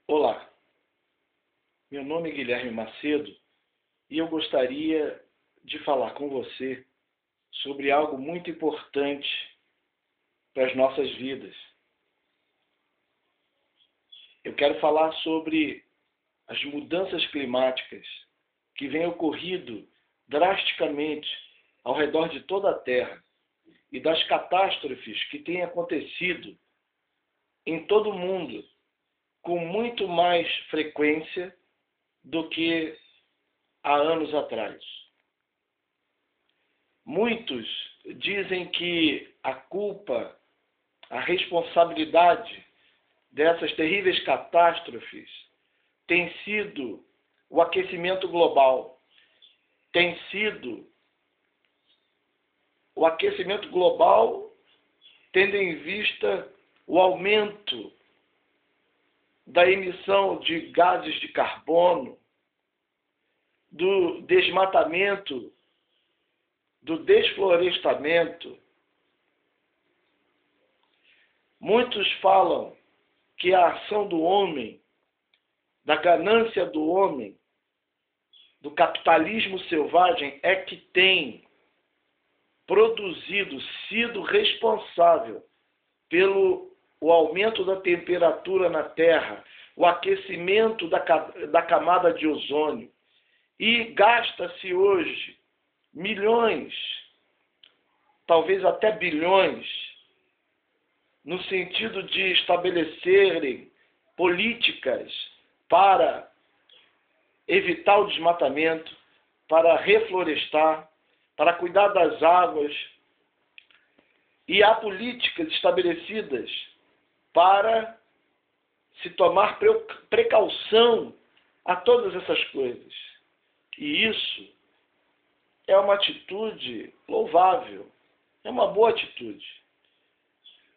Olá, meu nome é Guilherme Macedo e eu gostaria de falar com você sobre algo muito importante para as nossas vidas. Eu quero falar sobre as mudanças climáticas que vêm ocorrido drasticamente ao redor de toda a Terra e das catástrofes que têm acontecido em todo o mundo com muito mais frequência do que há anos atrás. Muitos dizem que a culpa, a responsabilidade dessas terríveis catástrofes tem sido o aquecimento global. Tem sido o aquecimento global tendo em vista o aumento da emissão de gases de carbono, do desmatamento, do desflorestamento. Muitos falam que a ação do homem, da ganância do homem, do capitalismo selvagem é que tem produzido, sido responsável pelo aumento da temperatura na Terra, o aquecimento da camada de ozônio. E gasta-se hoje milhões, talvez até bilhões, no sentido de estabelecerem políticas para evitar o desmatamento, para reflorestar, para cuidar das águas. E há políticas estabelecidas para se tomar precaução a todas essas coisas. E isso é uma atitude louvável, é uma boa atitude.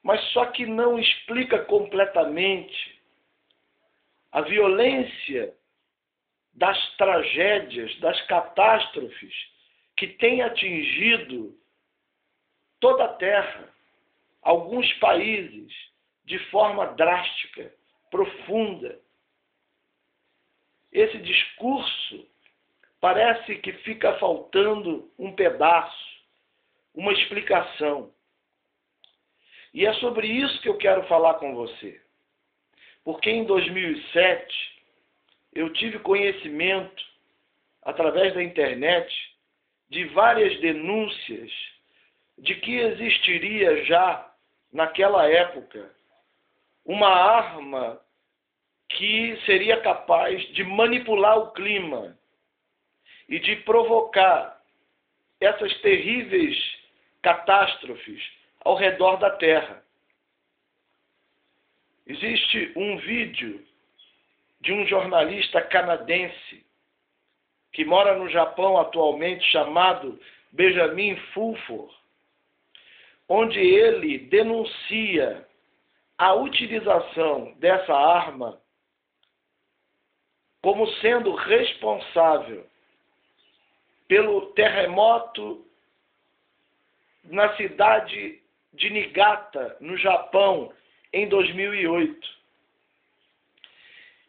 Mas só que não explica completamente a violência das tragédias, das catástrofes que têm atingido toda a Terra, alguns países, de forma drástica, profunda. Esse discurso parece que fica faltando um pedaço, uma explicação. E é sobre isso que eu quero falar com você. Porque em 2007, eu tive conhecimento, através da internet, de várias denúncias de que existiria já, naquela época, uma arma que seria capaz de manipular o clima e de provocar essas terríveis catástrofes ao redor da Terra. Existe um vídeo de um jornalista canadense que mora no Japão atualmente, chamado Benjamin Fulford, onde ele denuncia a utilização dessa arma como sendo responsável pelo terremoto na cidade de Niigata, no Japão, em 2008.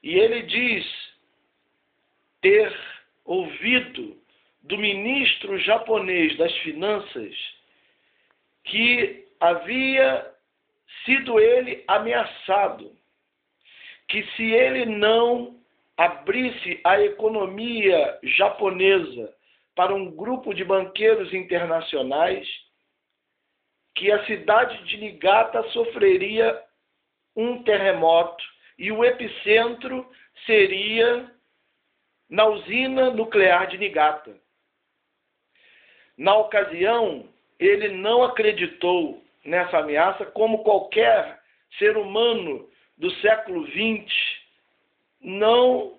E ele diz ter ouvido do ministro japonês das Finanças que havia sido ele ameaçado, que se ele não abrisse a economia japonesa para um grupo de banqueiros internacionais, que a cidade de Niigata sofreria um terremoto e o epicentro seria na usina nuclear de Niigata. Na ocasião, ele não acreditou nessa ameaça, como qualquer ser humano do século XX não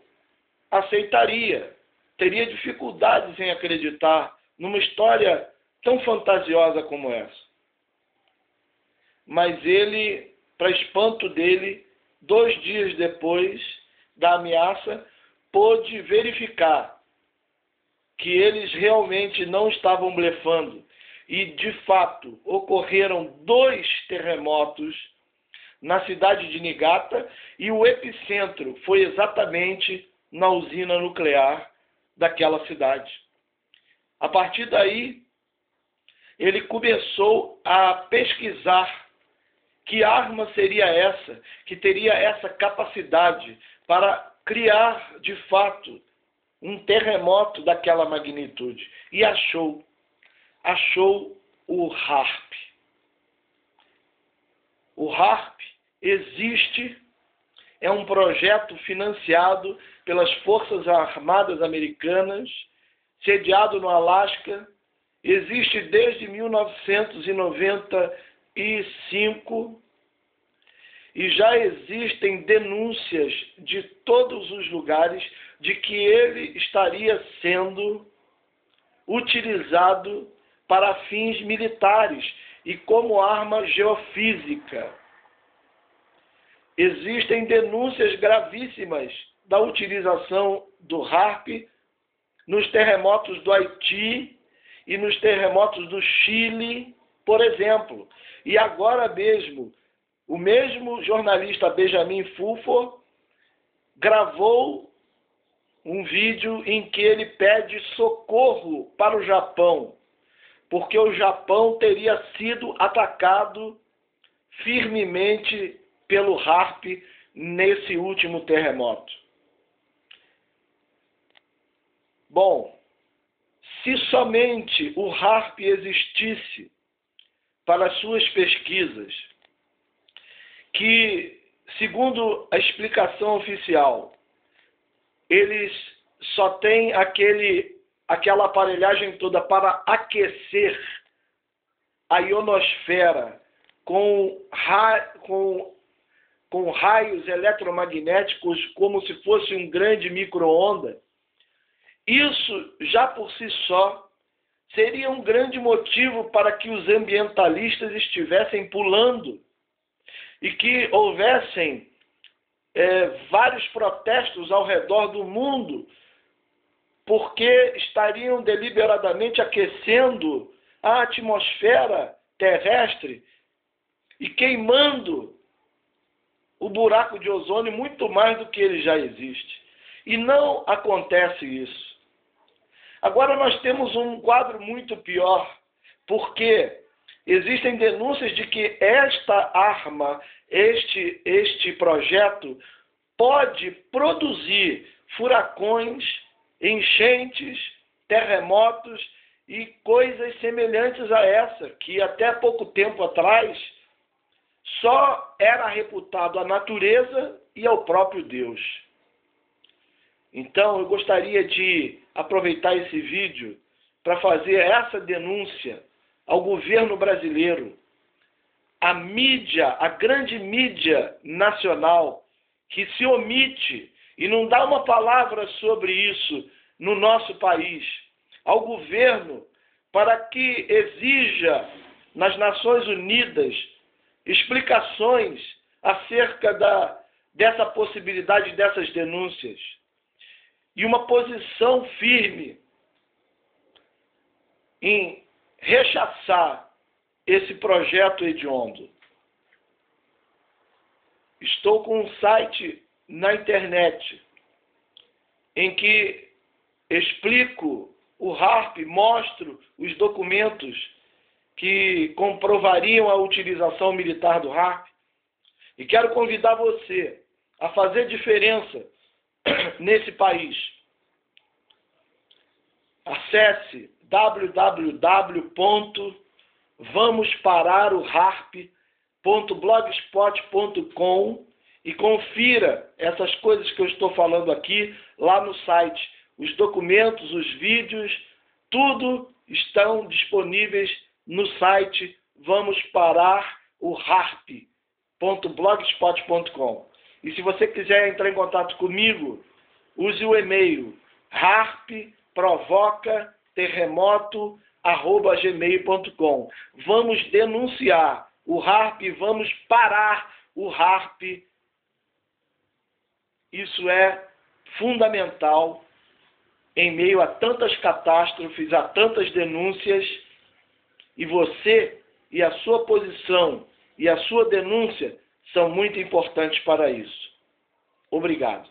aceitaria. Teria dificuldades em acreditar numa história tão fantasiosa como essa. Mas ele, para espanto dele, 2 dias depois da ameaça, pôde verificar que eles realmente não estavam blefando. E, de fato, ocorreram 2 terremotos na cidade de Niigata, e o epicentro foi exatamente na usina nuclear daquela cidade. A partir daí, ele começou a pesquisar que arma seria essa, que teria essa capacidade para criar, de fato, um terremoto daquela magnitude. E achou o HAARP. O HAARP existe, é um projeto financiado pelas Forças Armadas Americanas, sediado no Alasca, existe desde 1995 e já existem denúncias de todos os lugares de que ele estaria sendo utilizado para fins militares e como arma geofísica. Existem denúncias gravíssimas da utilização do HAARP nos terremotos do Haiti e nos terremotos do Chile, por exemplo. E agora mesmo, o mesmo jornalista Benjamin Fulford gravou um vídeo em que ele pede socorro para o Japão, porque o Japão teria sido atacado firmemente pelo HAARP nesse último terremoto. Bom, se somente o HAARP existisse para as suas pesquisas, que, segundo a explicação oficial, eles só têm aquela aparelhagem toda para aquecer a ionosfera com raios eletromagnéticos como se fosse um grande micro-ondas. Isso, já por si só, seria um grande motivo para que os ambientalistas estivessem pulando e que houvessem vários protestos ao redor do mundo, porque estariam deliberadamente aquecendo a atmosfera terrestre e queimando o buraco de ozônio muito mais do que ele já existe. E não acontece isso. Agora nós temos um quadro muito pior, porque existem denúncias de que esta arma, este projeto, pode produzir furacões, enchentes, terremotos e coisas semelhantes a essa, que até pouco tempo atrás só era reputado à natureza e ao próprio Deus. Então, eu gostaria de aproveitar esse vídeo para fazer essa denúncia ao governo brasileiro, à mídia, à grande mídia nacional, que se omite e não dá uma palavra sobre isso no nosso país, ao governo, para que exija nas Nações Unidas explicações acerca dessa possibilidade dessas denúncias. E uma posição firme em rechaçar esse projeto hediondo. Estou com um site na internet em que explico o HAARP, mostro os documentos que comprovariam a utilização militar do HAARP, e quero convidar você a fazer diferença nesse país. Acesse www.vamospararOHAARP.blogspot.com e confira essas coisas que eu estou falando aqui lá no site. Os documentos, os vídeos, tudo estão disponíveis no site vamospararOHAARP.blogspot.com. E se você quiser entrar em contato comigo, use o e-mail harpprovocaterremoto@gmail.com. Vamos denunciar o HAARP, vamos parar o HAARP. Isso é fundamental em meio a tantas catástrofes, a tantas denúncias, e você e a sua posição e a sua denúncia são muito importantes para isso. Obrigado.